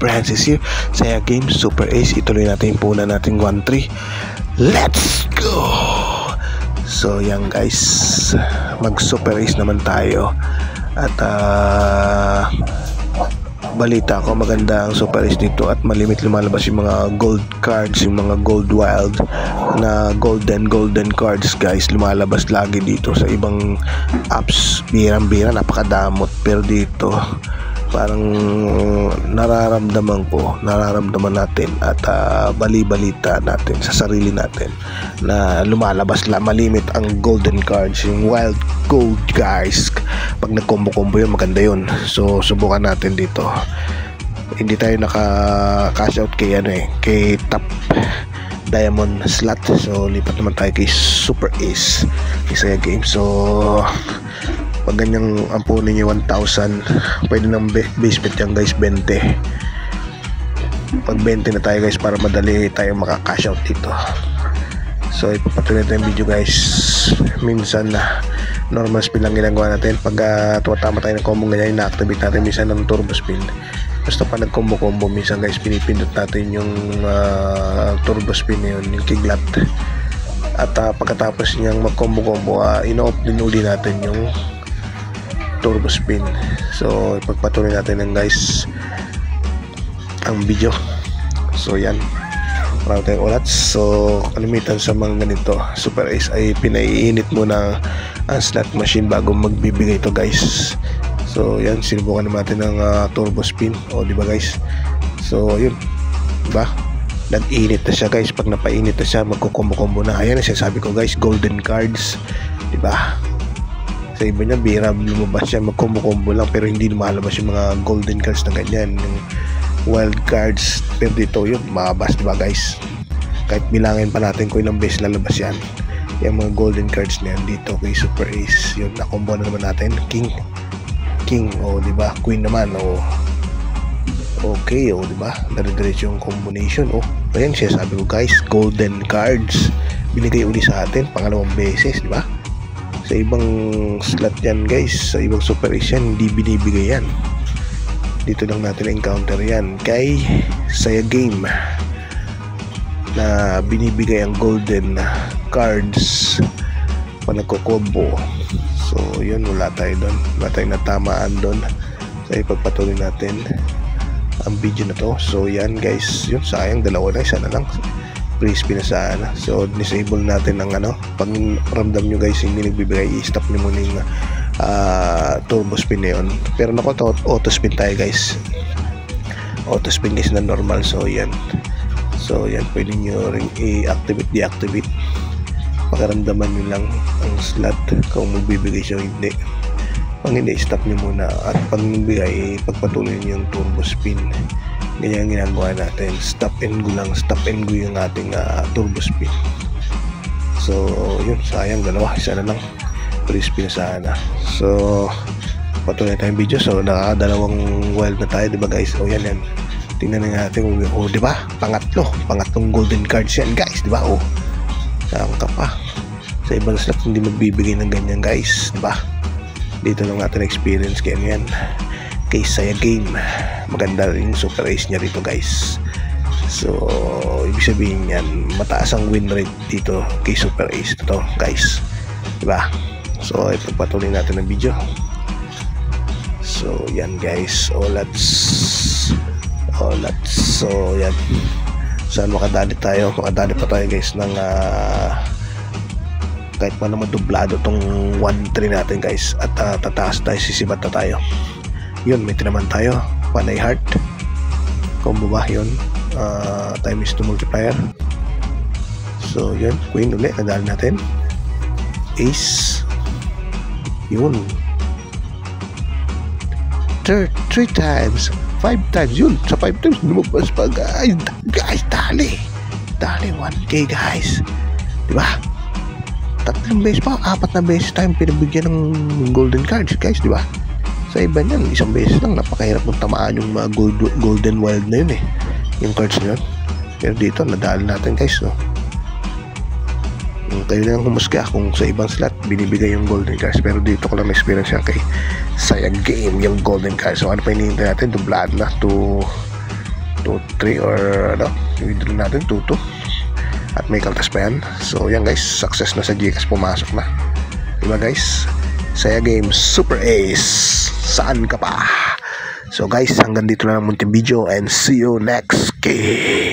Francis here. Saya Game Super Ace. Ituloy natin yung puna natin 1-3. Let's go! So yan guys, mag Super Ace naman tayo. At balita ko maganda ang Super Ace dito at malimit lumalabas yung mga gold cards, yung mga gold wild na golden cards guys, lumalabas lagi dito. Sa ibang apps birang-bira napakadamot, pero dito parang nararamdaman natin at bali-balita natin sa sarili natin na lumalabas malimit ang golden cards, yung wild gold guys. Pag nag-combo yun, maganda yun. So subukan natin dito. Hindi tayo naka-cash out kay top diamond slot, so lipat naman tayo kay Super Ace Saya Game. So pag ganyang ampunin nyo 1,000, pwede ng base bet yan guys, 20. Pag 20 na tayo guys para madali tayo maka-cash out dito. So ipapatuloy natin yung video guys. Minsan na normal spin lang ginagawa natin. Pag tumatama tayo ng combo ganyan, ina-activate natin minsan ng turbo spin. Basta pa nag-combo minsan guys, pinipindot natin yung turbo spin na yun, yung kiglat. At pagkatapos niyang mag-combo ino-off din uli natin yung turbo spin. So ipagpatuloy natin ng guys ang video. So yan, marami tayong ulat. So kalimitan sa mga ganito Super Ace ay pinaiinit muna ang slot machine bago magbibigay ito guys. So yan, sinubukan natin ng turbo spin, di ba guys? So yun, diba? Nag-init na siya guys. Pag napainit na siya, magkukombo na. Ayan ang sinasabi ko guys, golden cards, diba? Sa iba niya, bira lumabas siya, magkombo lang, pero hindi lumalabas yung mga golden cards na ganyan, yung wild cards. Pero dito yun, mabas, diba guys? Kahit bilangin pa natin kung ilang beses lalabas yan, yung mga golden cards na yan dito kay Super Ace. Yun, nakombo na naman natin. King, diba? Queen naman, okay, diba? Dire-diretso yung combination, ayan siya, sabi ko guys, golden cards binigay uli sa atin, pangalawang beses, diba? Sa ibang slot yan guys, sa ibang Super Ace yan, hindi binibigay yan. Dito lang natin encounter yan kay Saya Game na binibigay ang golden cards pag nagko-combo. So yun, wala tayo doon, wala tayong natamaan doon. So ipagpatuloy natin ang video na to. So yan guys, yun, sayang, dalawa na, isa na lang crispy na sana. So disable natin ng pag ramdam nyo guys hindi nagbibigay, i-stop nyo muna yung turbo spin na yun. Pero nako, auto spin tayo guys, auto spin guys na normal. So yan, pwede nyo rin i-activate, deactivate, pakaramdaman nyo lang ang slot kung magbibigay siya o hindi. Pag hindi, stop nyo muna, at pag nagbigay, pagpatuloy nyo yung turbo spin. Ganyan ginagawa natin, stop and go lang, stop and go yung ating turbo spin. So yun, sayang, dalawa, isa na lang, crispy na sana. So patuloy tayong video. So nakakadalawang wild na tayo, diba guys? Yan, tingnan na natin, diba? Pangatlong golden cards yan guys, diba? Saan ka pa? Sa ibang slot hindi magbibigay ng ganyan guys, diba? Dito lang natin experience kaya yan kay Saya Game. Maganda rin Super Ace niya rito guys. So ibig sabihin yan, mataas ang win rate dito kay Super Ace to guys, diba? So ipagpatuloy natin ang video. So yan guys, olats. So yan, saan makadali pa tayo guys ng kahit pa naman dublado tong 1-3 natin guys. At tataas tayo, sisibat na tayo. Yun, may tinaman tayo, panay heart combo ba yun, time is 2 multiplier. So yun, queen ulit, nadali natin, ace, yun, 3 times, 5 times, yun, sa 5 times lumabas pa guys, dali 1k guys, diba? 3 beses pa, 4 na beses tayong pinabigyan ng golden cards guys, diba? Sa iba niyan, isang beses lang, napakahirap mong tamaan yung mga golden wild na yun yung cards na yun. Pero dito, nadali natin guys, Kayo na lang humusga kung sa ibang slot binibigay yung golden cards, pero dito ko lang na-experience yan kay Saya Game, yung golden cards. So ano pa hinihintay natin, dublado na to 2-3 or ano, withdraw natin 2-2 at may kaltas pa yan. So yan guys, success na sa GCash, pumasok na, diba guys? Saya Games Super Ace, saan ka pa? So guys, hanggang dito na lang munting video and see you next game.